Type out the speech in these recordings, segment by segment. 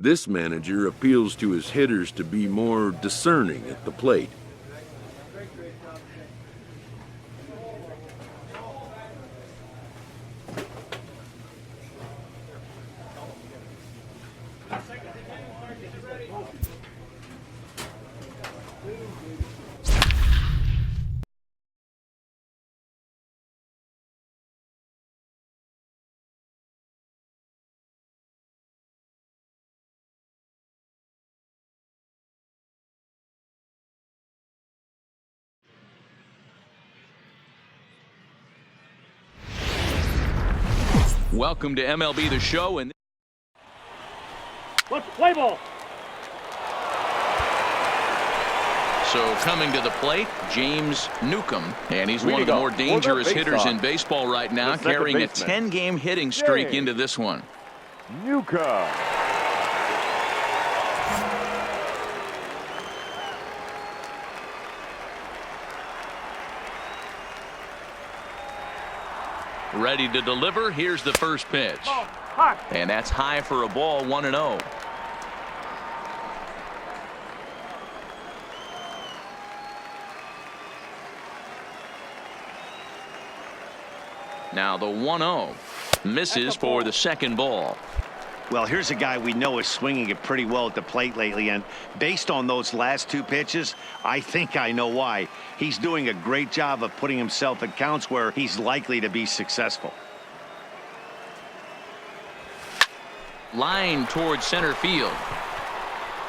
This manager appeals to his hitters to be more discerning at the plate. Welcome to MLB The Show. And let's play ball. So coming to the plate, James Newcomb, and he's one of the more dangerous hitters in baseball right now, carrying a 10-game hitting streak into this one. Newcomb. Ready to deliver. Here's the first pitch. And that's high for a ball, 1-0. Now the 1-0 misses for the second ball. Well, here's a guy we know is swinging it pretty well at the plate lately, and based on those last two pitches, I think I know why. He's doing a great job of putting himself at counts where he's likely to be successful. Line towards center field.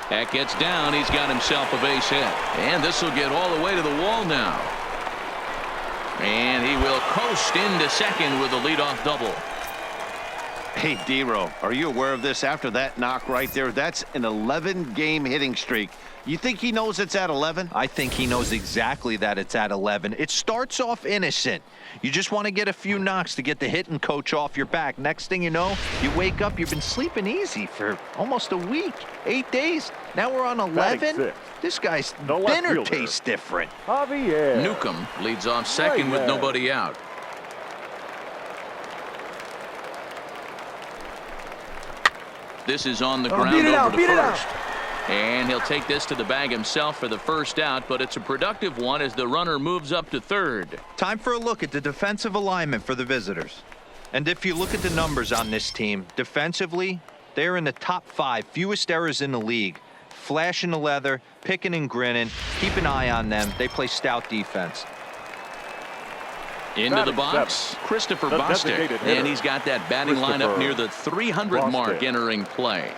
That gets down. He's got himself a base hit, and this will get all the way to the wall now. And he will coast into second with a leadoff double. Hey, D-Row, are you aware of this? After that knock right there, that's an 11-game hitting streak. You think he knows it's at 11? I think he knows exactly that it's at 11. It starts off innocent. You just want to get a few knocks to get the hitting coach off your back. Next thing you know, you wake up, you've been sleeping easy for almost a week, 8 days. Now we're on 11. This guy's dinner tastes different. Javier. Newcomb leads off second with nobody out. This is on the ground over to first. And he'll take this to the bag himself for the first out, but it's a productive one as the runner moves up to third. Time for a look at the defensive alignment for the visitors. And if you look at the numbers on this team, defensively, they're in the top 5, fewest errors in the league. Flashing the leather, picking and grinning, keep an eye on them. They play stout defense. Into the box, Christopher Bostic, and he's got that batting lineup near the 300 mark entering play.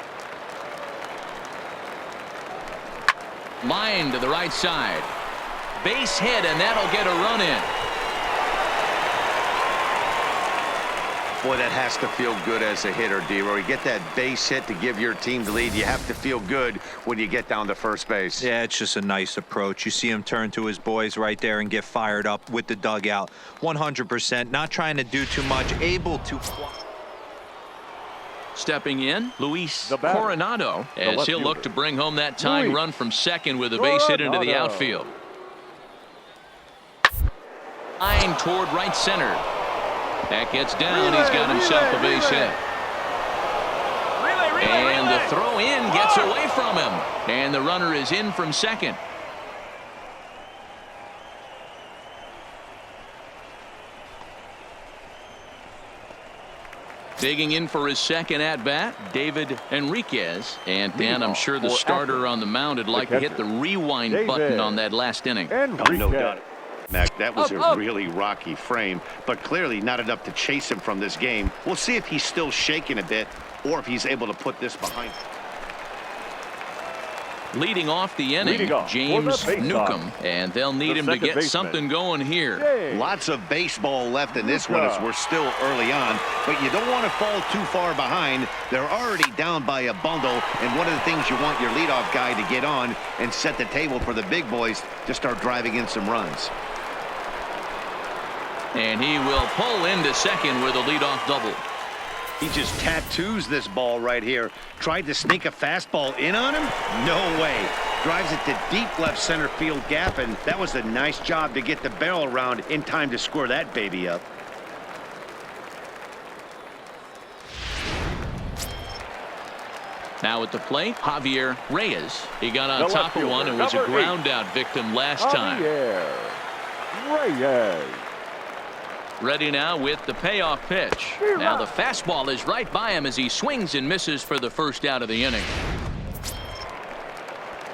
Line to the right side. Base hit, and that'll get a run in. Boy, that has to feel good as a hitter, D-Row. You get that base hit to give your team the lead. You have to feel good when you get down to first base. Yeah, it's just a nice approach. You see him turn to his boys right there and get fired up with the dugout. 100%, not trying to do too much, able to... Stepping in, Luis Coronado, as he'll look to bring home that tying run from second with a base hit into the outfield. Line toward right center. That gets down. He's got himself a base hit. And the throw in gets away from him. And the runner is in from second. Digging in for his second at-bat, David Enriquez. And Dan, I'm sure the starter on the mound would like to hit the rewind button on that last inning. Oh, no doubt. Mac, that was a really rocky frame, but clearly not enough to chase him from this game. We'll see if he's still shaking a bit or if he's able to put this behind him. Leading off the inning, James Newcomb, and they'll need him to get something going here. Lots of baseball left in this one as we're still early on, but you don't want to fall too far behind. They're already down by a bundle, and one of the things you want your leadoff guy to get on and set the table for the big boys to start driving in some runs. And he will pull into second with a leadoff double. He just tattoos this ball right here. Tried to sneak a fastball in on him? No way. Drives it to deep left center field gap, and that was a nice job to get the barrel around in time to score that baby up. Now at the plate, Javier Reyes. He got on The top left of one fielder, and was a number 8. ground out victim last time. Javier Reyes. Ready now with the payoff pitch. Now the fastball is right by him as he swings and misses for the first out of the inning.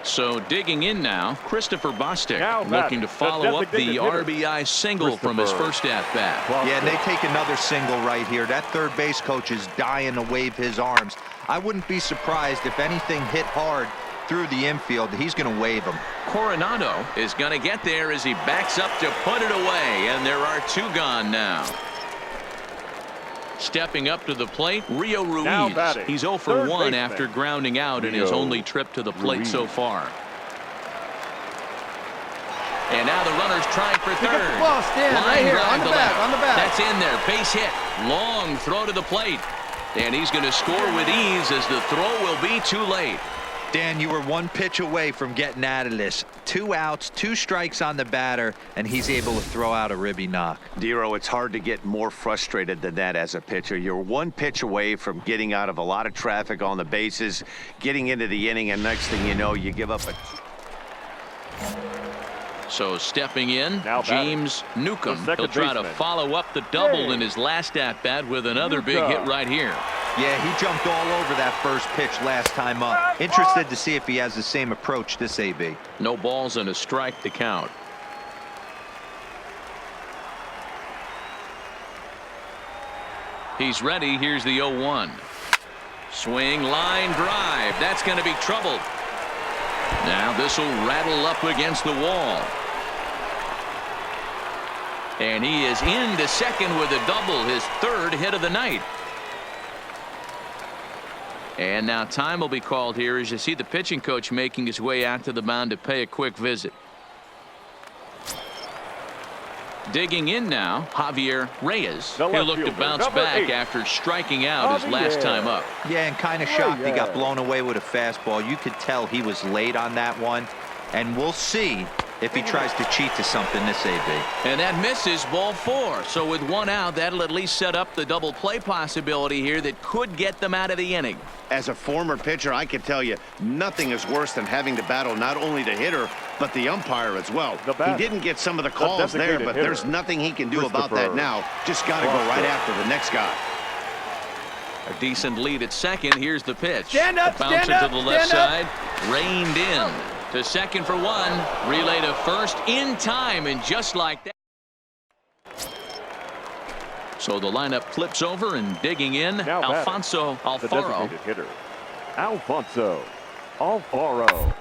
So digging in now, Christopher Bostic looking to follow up the RBI single from his first at-bat. Yeah, and they take another single right here. That third base coach is dying to wave his arms. I wouldn't be surprised if anything hit hard through the infield. He's going to wave him. Coronado is going to get there as he backs up to put it away, and there are 2 gone now. Stepping up to the plate, Rio Ruiz. He's 0 for 1 after grounding out in his only trip to the plate so far. And now the runner's trying for third. Right here, on the back. That's in there, base hit. Long throw to the plate. And he's going to score with ease as the throw will be too late. Dan, you were 1 pitch away from getting out of this. 2 outs, 2 strikes on the batter, and he's able to throw out a ribby knock. Dero, it's hard to get more frustrated than that as a pitcher. You're 1 pitch away from getting out of a lot of traffic on the bases, getting into the inning, and next thing you know, you give up a... So stepping in, Now James Newcomb. the He'll second try to baseman. follow up the double in his last at-bat with another big hit right here. Yeah, he jumped all over that first pitch last time up. Interested to see if he has the same approach this AB. No balls and a strike to count. He's ready. Here's the 0-1. Swing, line drive. That's going to be trouble. Now this will rattle up against the wall. And he is into second with a double, his 3rd hit of the night. And now time will be called here as you see the pitching coach making his way out to the mound to pay a quick visit. Digging in now, Javier Reyes. The He'll left look to fielder, bounce number back 8. after striking out his last time up. Yeah, and kind of shocked he got blown away with a fastball. You could tell he was late on that one. And we'll see if he tries to cheat to something this AB. And that misses, ball 4. So with 1 out, that'll at least set up the double play possibility here that could get them out of the inning. As a former pitcher, I can tell you, nothing is worse than having to battle not only the hitter, but the umpire as well. He didn't get some of the calls there, but there's nothing he can do about that now. Just got to go right after the next guy. A decent lead at second. Here's the pitch. Stand up, Bouncer stand up, to the left stand side. Reined in. To second for 1. Relay to first in time, and just like that. So the lineup flips over, and digging in, Now Alfonso the Alfaro. designated hitter, Alfonso Alfaro.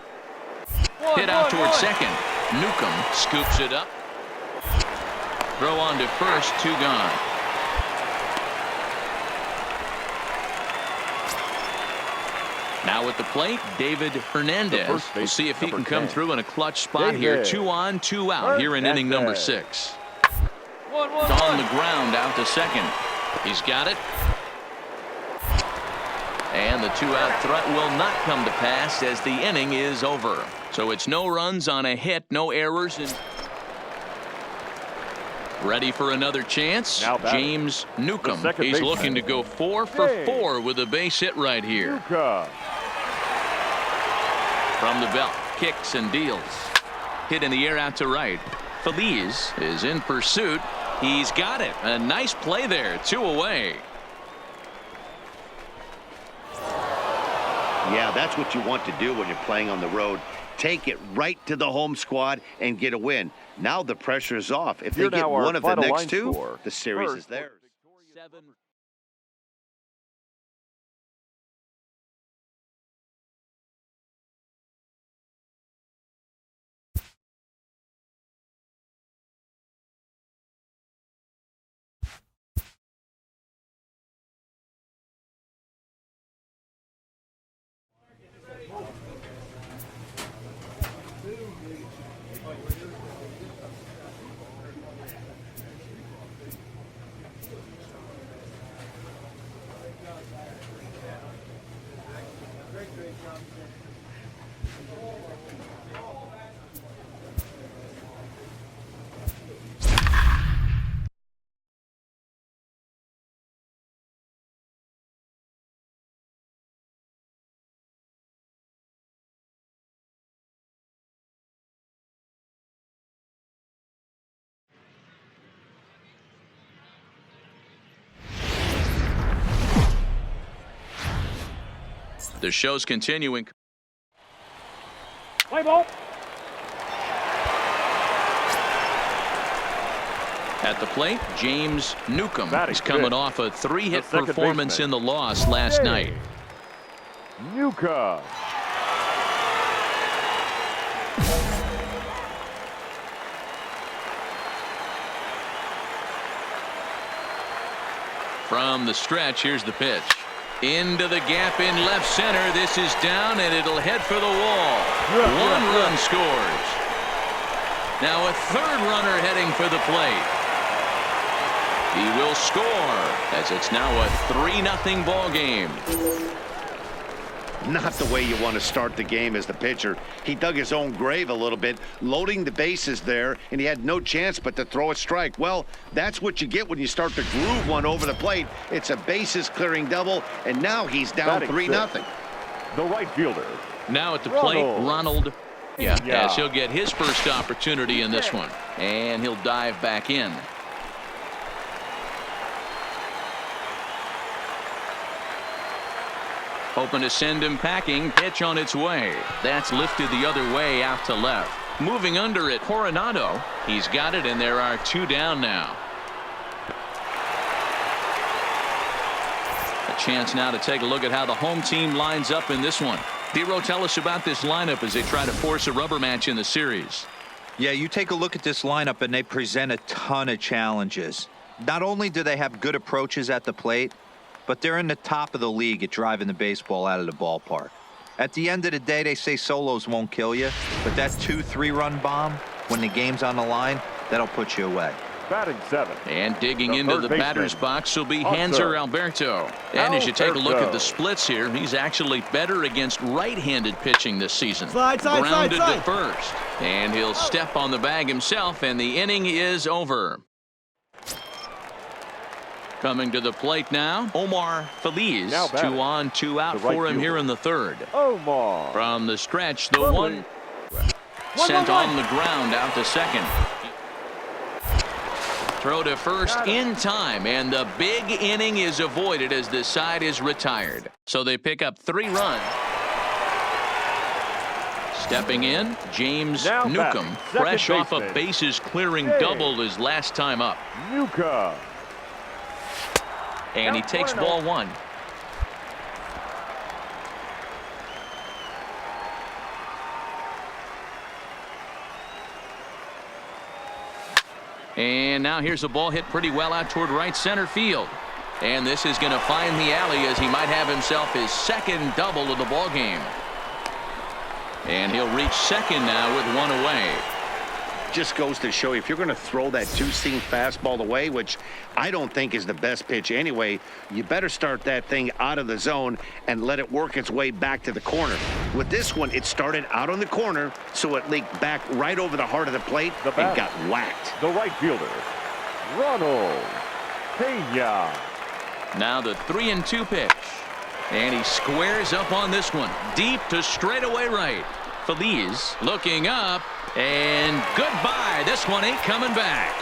Hit out towards second. Newcomb scoops it up. Throw on to first, 2 gone. Now at the plate, David Hernandez. We'll see if he can come through in a clutch spot here. 2 on, 2 out here in inning number 6. On the ground out to second. He's got it. And the 2-out threat will not come to pass as the inning is over. So it's no runs on a hit, no errors. And ready for another chance. James Newcomb. He's looking to go 4 for 4 with a base hit right here. From the belt, kicks and deals. Hit in the air out to right. Feliz is in pursuit. He's got it. A nice play there. 2 away. Yeah, that's what you want to do when you're playing on the road. Take it right to the home squad and get a win. Now the pressure is off. If they get one of the next 2, the series is theirs. 7 The show's continuing. Play ball. At the plate, James Newcomb. Batting He's coming fifth. off a 3-hit The second performance baseman. in the loss last night. Newcomb. From the stretch, here's the pitch. Into the gap in left center. This is down, and it'll head for the wall. One run scores. Now a third runner heading for the plate. He will score, as it's now a 3-0 ball game. Not the way you want to start the game as the pitcher. He dug his own grave a little bit, loading the bases there, and he had no chance but to throw a strike. Well, that's what you get when you start to groove one over the plate. It's a bases-clearing double, and now he's down 3-0. The right fielder. Now at the plate, Ronald. Yeah. As he'll get his first opportunity in this one. And he'll dive back in. Hoping to send him packing. Pitch on its way. That's lifted the other way out to left. Moving under it, Coronado. He's got it, and there are 2 down now. A chance now to take a look at how the home team lines up in this one. Dero, tell us about this lineup as they try to force a rubber match in the series. Yeah, you take a look at this lineup and they present a ton of challenges. Not only do they have good approaches at the plate, but they're in the top of the league at driving the baseball out of the ballpark. At the end of the day, they say solos won't kill you, but that 2-3 run bomb, when the game's on the line, that'll put you away. Batting 7. And digging The into third the baseman. batter's box will be Alberto. Hanser Alberto. And as you take a look at the Alberto. splits here, he's actually better against right-handed pitching this season. Slide, Grounded slide. to first. And he'll step on the bag himself, and the inning is over. Coming to the plate now, Omar Feliz. Now batting. 2 on, 2 out The right for him fielder. here in the third. Omar. From the stretch, the Lovely. one sent on the ground out to second. Throw to first in time, and the big inning is avoided as the side is retired. So they pick up 3 runs. Stepping in, James Now Newcomb, batting, fresh second off a baseman. bases-clearing Hey. double his last time up. Newcomb. And he Now takes 1-0. ball 1. And now here's a ball hit pretty well out toward right center field. And this is going to find the alley as he might have himself his second double of the ball game. And he'll reach second now with 1 away. Just goes to show you, if you're going to throw that 2-seam fastball away, which I don't think is the best pitch anyway, you better start that thing out of the zone and let it work its way back to the corner. With this one, it started out on the corner, so it leaked back right over the heart of the plate and got whacked. The right fielder. Ronald. Pena. Now the 3-2 pitch. And he squares up on this one. Deep to straightaway right. Feliz looking up. And goodbye. This one ain't coming back.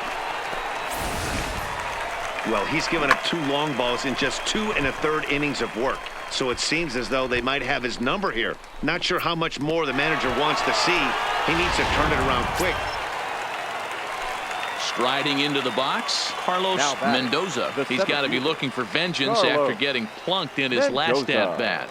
Well, he's given up 2 long balls in just 2 1/3 innings of work. So it seems as though they might have his number here. Not sure how much more the manager wants to see. He needs to turn it around quick. Striding into the box, Carlos Now batting. Mendoza. The He's got to be 17th. looking for vengeance Carlos after getting plunked in his last Mendoza. at-bat.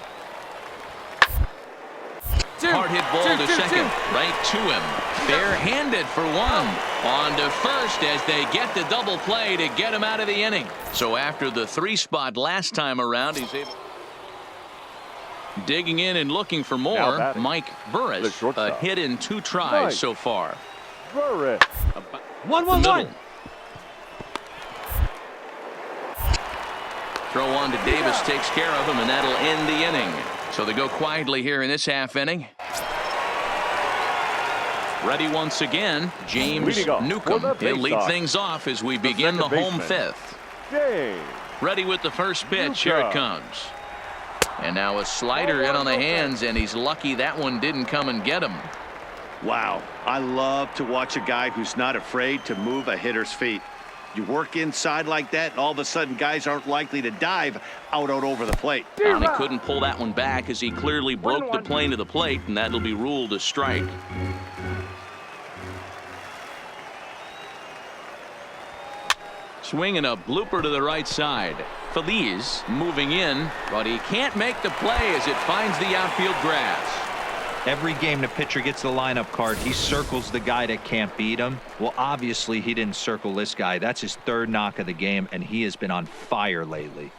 Hard hit ball to second. Right to him. Barehanded for 1. On to first as they get the double play to get him out of the inning. So after the 3 spot last time around, he's able. Digging in and looking for Now more, batting. Mike The Burris. shortstop. A hit in 2 tries Mike. so far. Burris. One. Middle. Throw on to Davis, takes care of him, and that'll end the inning. So they go quietly here in this half inning. Ready once again, James Leading off Newcomb. for the He'll lead faceoff. things off as we begin the second home baseman. 5th. James. Ready with the first pitch. Here it Newcomb. comes. And now a slider in on the hands, and he's lucky that one didn't come and get him. Wow, I love to watch a guy who's not afraid to move a hitter's feet. You work inside like that, and all of a sudden guys aren't likely to dive out over the plate. And he couldn't pull that one back as he clearly broke the plane of the plate, and that'll be ruled a strike. Swinging a blooper to the right side. Feliz moving in, but he can't make the play as it finds the outfield grass. Every game the pitcher gets the lineup card, he circles the guy that can't beat him. Well, obviously he didn't circle this guy. That's his third knock of the game, and he has been on fire lately.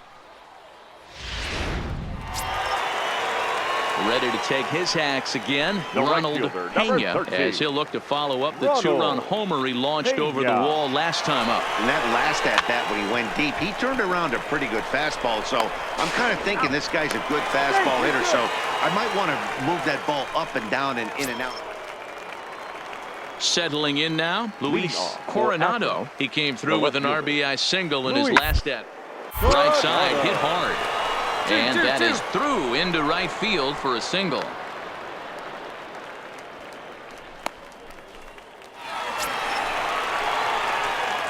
Ready to take his hacks again. The right Ronald fielder, Pena, number 13. as he'll look to follow up the Ronald two-run homer he launched over the Pena. wall last time up. And that last at-bat when he went deep, he turned around a pretty good fastball. So I'm kind of thinking this guy's a good fastball hitter. So I might want to move that ball up and down and in and out. Settling in now, Luis Leadoff for Coronado. Alfred. He came through The with an left fielder. RBI single in his Luis last at. Right side, Coronado. hit hard. And that is through into right field for a single.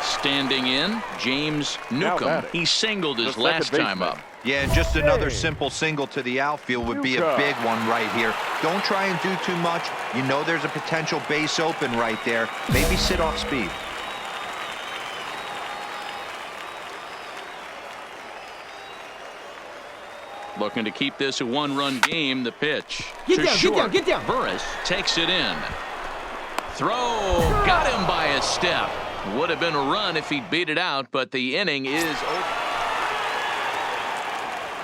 Standing in, James Newcomb. batting, He singled his the last second time baseman. up. Yeah, and just another Hey. simple single to the outfield would be a Newcomb. big one right here. Don't try and do too much. You know there's a potential base open right there. Maybe sit off speed. Looking to keep this a one-run game. The pitch. Get To down, get short. down, get down. Burris takes it in. Throw. Got him by a step. Would have been a run if he'd beat it out, but the inning is over.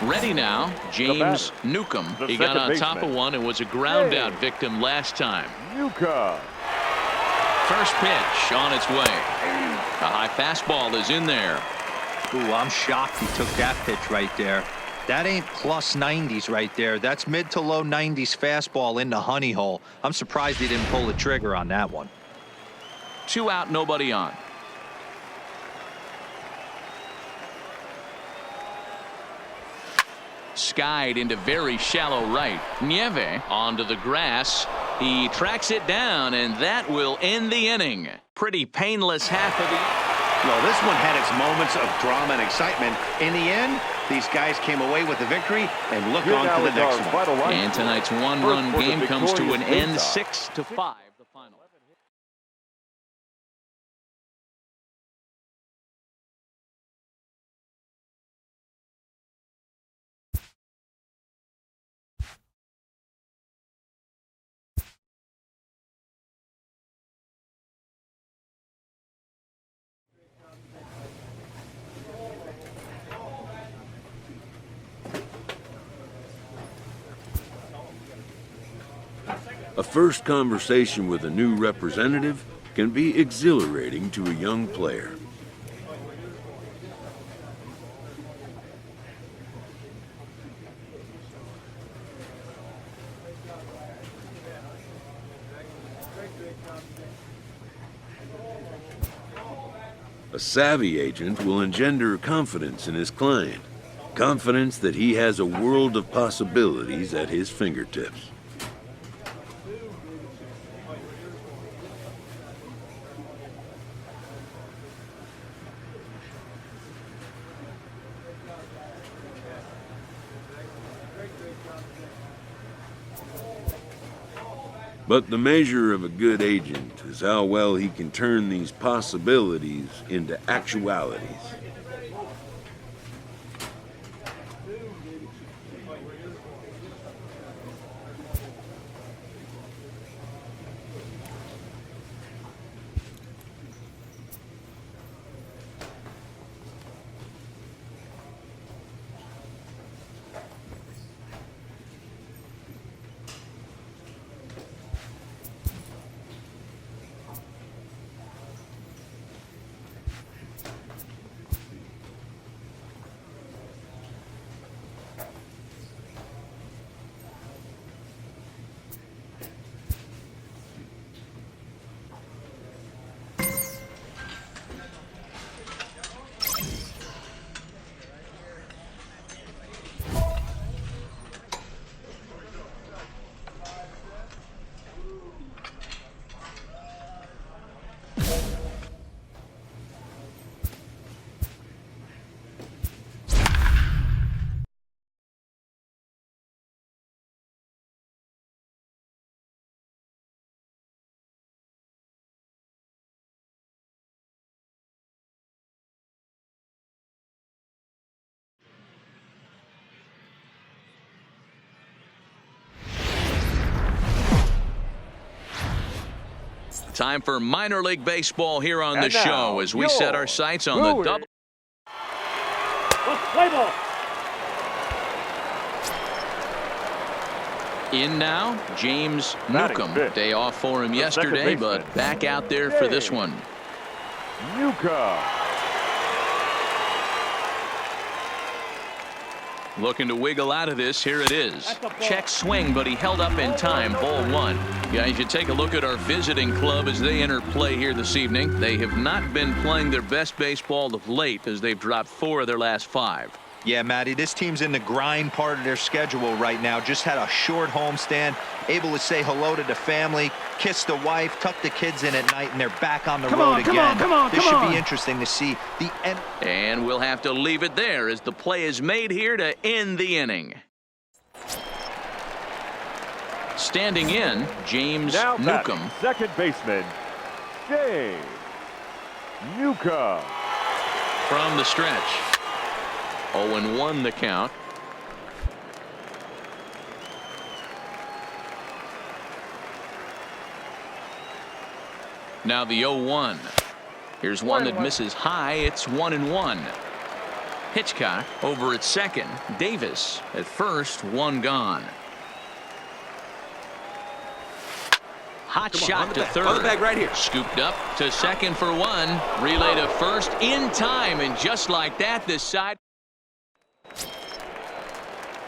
Ready now, James batter, Newcomb. the He got second on top baseman. of one and was a ground-out Hey. victim last time. Newcomb. First pitch on its way. A high fastball is in there. Ooh, I'm shocked he took that pitch right there. That ain't plus 90s right there. That's mid to low 90s fastball in the honey hole. I'm surprised he didn't pull the trigger on that one. 2 out, nobody on. Skied into very shallow right. Nieve onto the grass. He tracks it down, and that will end the inning. Pretty painless half of the. Well, this one had its moments of drama and excitement. In the end, these guys came away with the victory and look Here on now to the is next our one. final line. And tonight's one-run First for the game comes to an victorious end, faceoff. 6-5. The final. A first conversation with a new representative can be exhilarating to a young player. A savvy agent will engender confidence in his client, confidence that he has a world of possibilities at his fingertips. But the measure of a good agent is how well he can turn these possibilities into actualities. Time for minor league baseball here on the And now, show as we set our sights on the double. Play ball. In now, James Batting Newcomb. fifth. Day off for him The yesterday, second but baseman. back out there for this one. Newcomb. Looking to wiggle out of this. Here it is. Check swing, but he held up in time. Ball one. Guys, you take a look at our visiting club as they enter play here this evening. They have not been playing their best baseball of late as they've dropped 4 of their last 5. Yeah, Matty, this team's in the grind part of their schedule right now. Just had a short homestand, able to say hello to the family, kiss the wife, tuck the kids in at night, and they're back on the road again. This should be interesting to see the end. And we'll have to leave it there as the play is made here to end the inning. Standing in, James Now Newcomb. batting, second baseman, James Newcomb. From the stretch. 0-1 the count. Now the 0-1. Here's one that misses high. It's 1-1. Hitchcock over at second. Davis at first. 1 gone. Hot shot to third. On the bag right here. Scooped up to second for 1. Relay to first in time, and just like that, this side.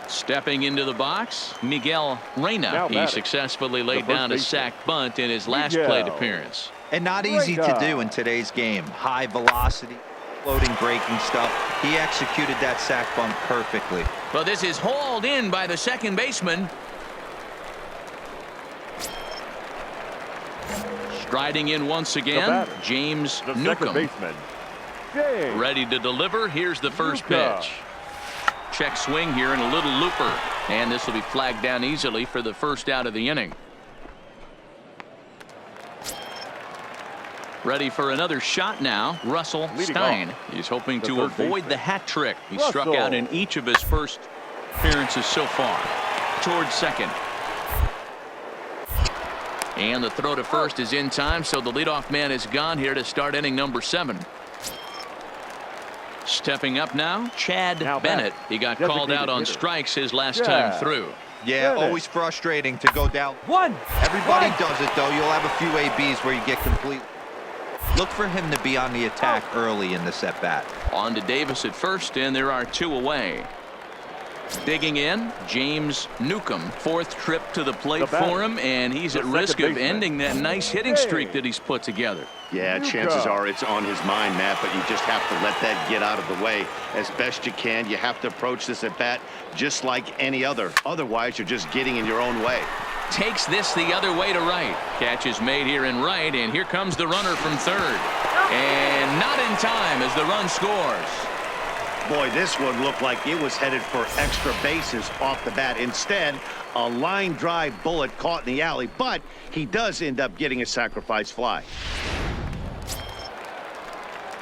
Stepping into the box, Miguel Reyna. Now He batting. successfully laid The first down a baseman. sack bunt in his last Miguel. plate appearance. And not easy to do in today's game. High velocity, floating, breaking stuff. He executed that sack bunt perfectly. Well, this is hauled in by the second baseman. Striding in once again, batter. James The second Newcomb. baseman, James Ready to deliver. Here's the first Newcomb. pitch. Check swing here and a little looper. And this will be flagged down easily for the first out of the inning. Ready for another shot now, Russell Leading Stein. off, He's hoping the to third avoid baseman, the hat trick. He struck Russell. out in each of his first appearances so far. Towards second. And the throw to first is in time, so the leadoff man is gone here to start inning number 7. Stepping up now, Chad Now Bennett. back. He got called Designated out on hitter. strikes his last Yeah. time through. Yeah, Bennett. always frustrating to go down. 1. Everybody does it, though. You'll have a few ABs where you get complete. Look for him to be on the attack early in this at-bat. On to Davis at first, and there are 2 away. Digging in, James Newcomb. 4th trip to the plate The batter. for him, and he's The at risk second of baseman. ending that nice hitting streak that he's put together. Yeah, Newcomb. chances are it's on his mind, Matt, but you just have to let that get out of the way as best you can. You have to approach this at bat just like any other. Otherwise, you're just getting in your own way. Takes this the other way to right. Catch is made here in right, and here comes the runner from third. And not in time as the run scores. Boy, this one looked like it was headed for extra bases off the bat. Instead, a line drive bullet caught in the alley, but he does end up getting a sacrifice fly.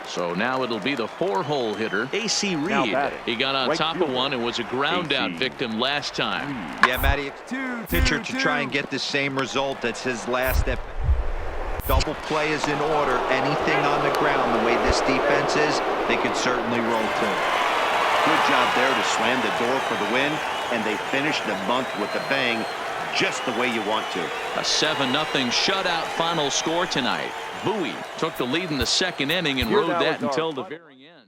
So now it'll be the 4-hole hitter, A.C. Now Reed. batting. He got on Right top of fielder, one and was a ground out A.C. victim last time. Yeah, Matty, pitcher to try and get the same result. That's his last step. Double play is in order. Anything on the ground, the way this defense is, they could certainly roll too. Good job there to slam the door for the win, and they finished the month with a bang, just the way you want to. A 7-0 shutout final score tonight. Bowie took the lead in the second inning and Here rode now that is our until the final- very end.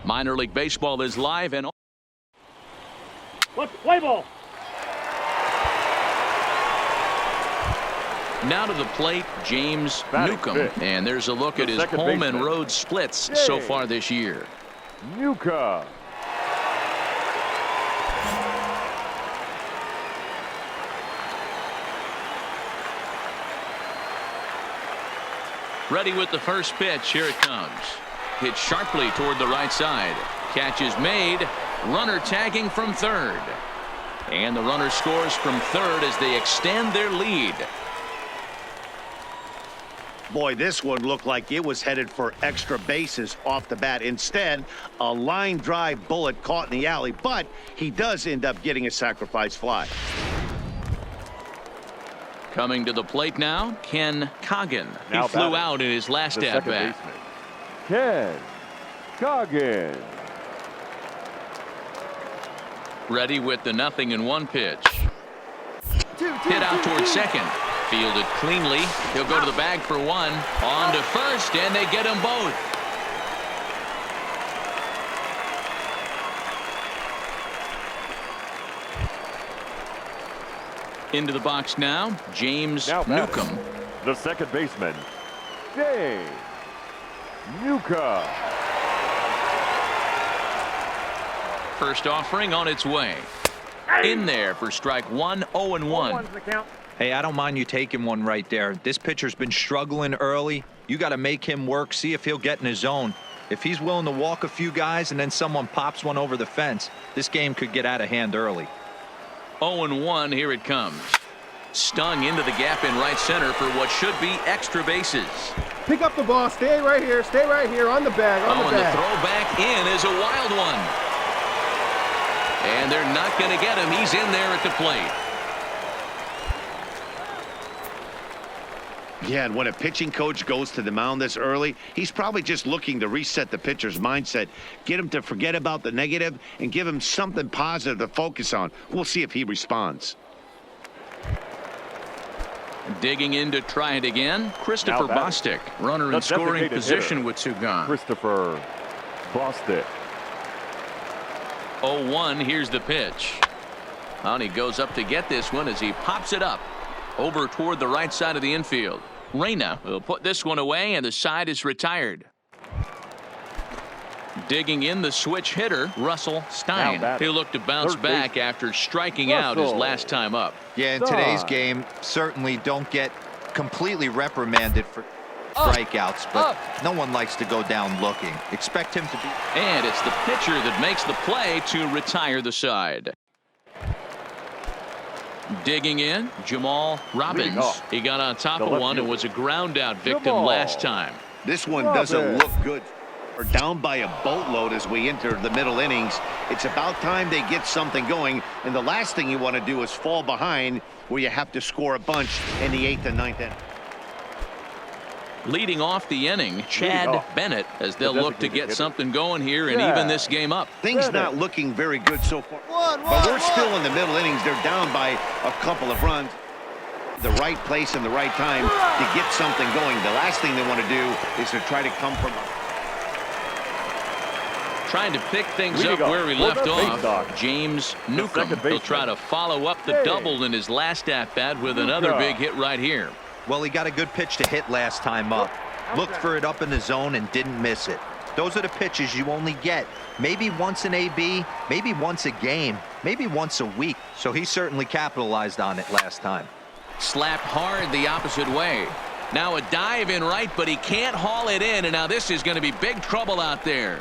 Minor League Baseball is live and Let's play ball. Now to the plate, James Batting Newcomb. fifth. And there's a look The at his second home and baseman. road splits Yay. so far this year. Newcomb. Ready with the first pitch. Here it comes. Hit sharply toward the right side. Catch is made. Runner tagging from third. And the runner scores from third as they extend their lead. Boy, this one looked like it was headed for extra bases off the bat. Instead, a line drive bullet caught in the alley, but he does end up getting a sacrifice fly. Coming to the plate now, Ken Coggin. He Now flew batting. out in his last The second at-bat. baseman. Ken Coggin. Ready with the 0-1 pitch. Hit out towards second. Fielded cleanly. He'll go to the bag for one. On to first, and they get them both. Into the box now, James Now batting. Newcomb. The second baseman. James Newcomb. First offering on its way. In there for strike one, 0-1. Hey, I don't mind you taking one right there. This pitcher's been struggling early. You got to make him work, see if he'll get in his zone. If he's willing to walk a few guys and then someone pops one over the fence, this game could get out of hand early. 0-1, here it comes. Stung into the gap in right center for what should be extra bases. Pick up the ball. Stay right here on the bag, on the And the bag. throw back in is a wild one. And they're not going to get him. He's in there at the plate. Yeah, and when a pitching coach goes to the mound this early, he's probably just looking to reset the pitcher's mindset, get him to forget about the negative, and give him something positive to focus on. We'll see if he responds. Digging in to try it again, Christopher Now batting. Bostic. Runner The in scoring designated position hitter. with two gone. Christopher Bostic. 0-1, here's the pitch. And he goes up to get this one as he pops it up over toward the right side of the infield. Reyna will put this one away, and the side is retired. Digging in, the switch hitter, Russell Stein. Now batting. He'll look to bounce Third back baseman. after striking out his Russell. last time up. Yeah, in today's game, certainly don't get completely reprimanded for strikeouts, but no one likes to go down looking. Expect him to be. And it's the pitcher that makes the play to retire the side. Digging in, Jamal Robbins. Leading off. He got on top The of left one and fielder. was a ground out victim Jamal. last time. This one Robbins. doesn't look good. We're down by a boatload as we enter the middle innings. It's about time they get something going, and the last thing you want to do is fall behind where you have to score a bunch in the 8th and 9th inning. Leading off the inning, Chad off. Bennett, as they'll The look to designated get hitter. something going here and Yeah. even this game up. Things Bennett. not looking very good so far. But we're still in the middle innings. They're down by a couple of runs. The right place and the right time to get something going. The last thing they want to do is to try to come from. Trying to pick things Leading up off where we for left the off, baseman. James Newcomb. second He'll baseman. try to follow up the Hey. double in his last at-bat with another Newcomb. big hit right here. Well, he got a good pitch to hit last time up. Looked for it up in the zone and didn't miss it. Those are the pitches you only get maybe once in AB, maybe once a game, maybe once a week. So he certainly capitalized on it last time. Slapped hard the opposite way. Now a dive in right, but he can't haul it in, and now this is going to be big trouble out there.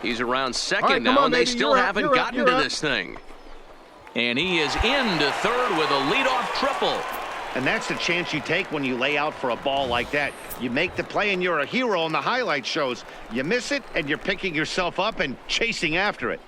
He's around second All right, come now, on, and they baby. still You're up, haven't you're up, gotten you're to up. this thing. And he is into third with a leadoff triple. And that's the chance you take when you lay out for a ball like that. You make the play and you're a hero on the highlight shows. You miss it and you're picking yourself up and chasing after it.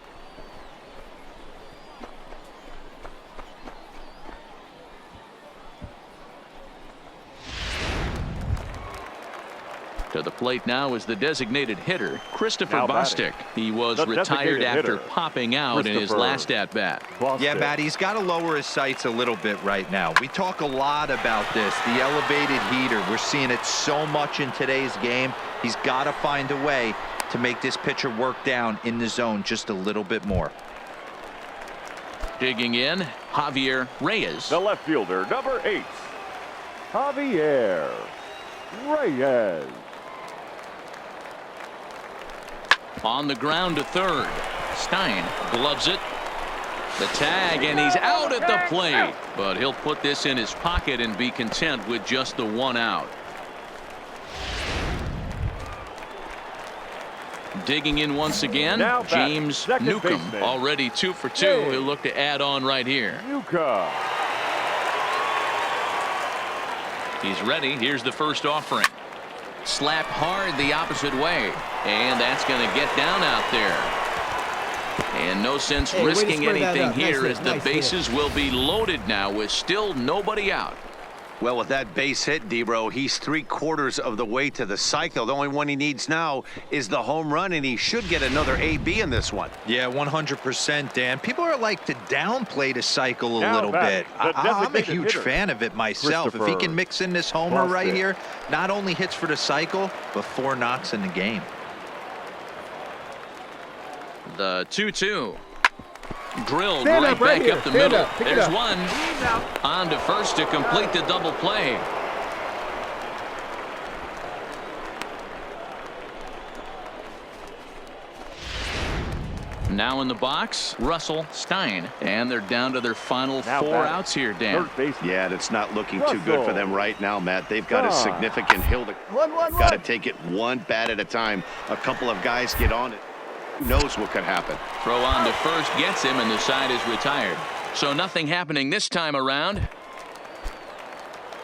To the plate now is the designated hitter, Christopher Now Bostic. batting. He was The retired designated after hitter, popping out in his Christopher last at-bat. Bostic. Yeah, Matt, he's got to lower his sights a little bit right now. We talk a lot about this, the elevated heater. We're seeing it so much in today's game. He's got to find a way to make this pitcher work down in the zone just a little bit more. Digging in, Javier Reyes. The left fielder, number 8. Javier Reyes. On the ground to third. Stein gloves it. The tag, and he's out at the plate. But he'll put this in his pocket and be content with just the 1 out. Digging in once again, James Newcomb, already 2 for 2. He'll look to add on right here. Newcomb. He's ready. Here's the first offering. Slapped hard the opposite way. And that's going to get down out there. And no sense risking anything here as the bases will be loaded now with still nobody out. Well, with that base hit, Debro, he's 3/4 of the way to the cycle. The only one he needs now is the home run, and he should get another AB in this one. Yeah, 100%, Dan. People are like to downplay the cycle a little bit. I'm a huge fan of it myself. If he can mix in this homer right here, not only hits for the cycle, but 4 knocks in the game. The 2-2. Drilled right back up the middle. There's one. On to first to complete the double play. Now in the box, Russell, Stein, and they're down to their final 4 outs here, Dan. Yeah, that's not looking too good for them right now, Matt. They've got a significant hill to got to take it one bat at a time. A couple of guys get on it. Who knows what could happen? Throw on to first gets him, and the side is retired. So nothing happening this time around.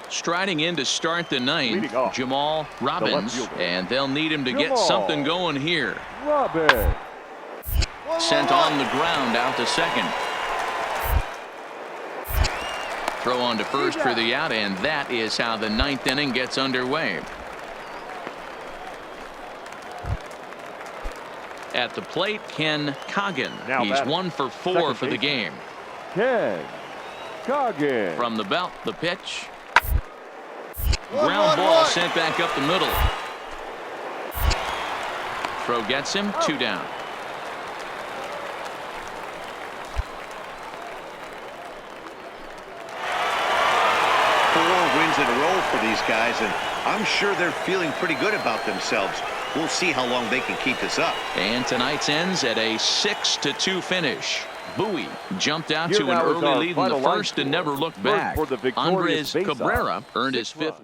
Striding in to start the 9th, Jamal Robbins, and they'll need him to get something going here. Robbins. Sent on the ground out to second. Throw on to first for the out, and that is how the 9th inning gets underway. At the plate, Ken Coggin. He's 1 for 4 for the game. Ken Coggin. From the belt, the pitch. Ground ball sent back up the middle. Throw gets him, 2 down. In a row for these guys, and I'm sure they're feeling pretty good about themselves. We'll see how long they can keep this up. And tonight's ends at a 6-2 finish. Bowie jumped out to an early lead in the first and never looked back. Andres Cabrera earned his 5th.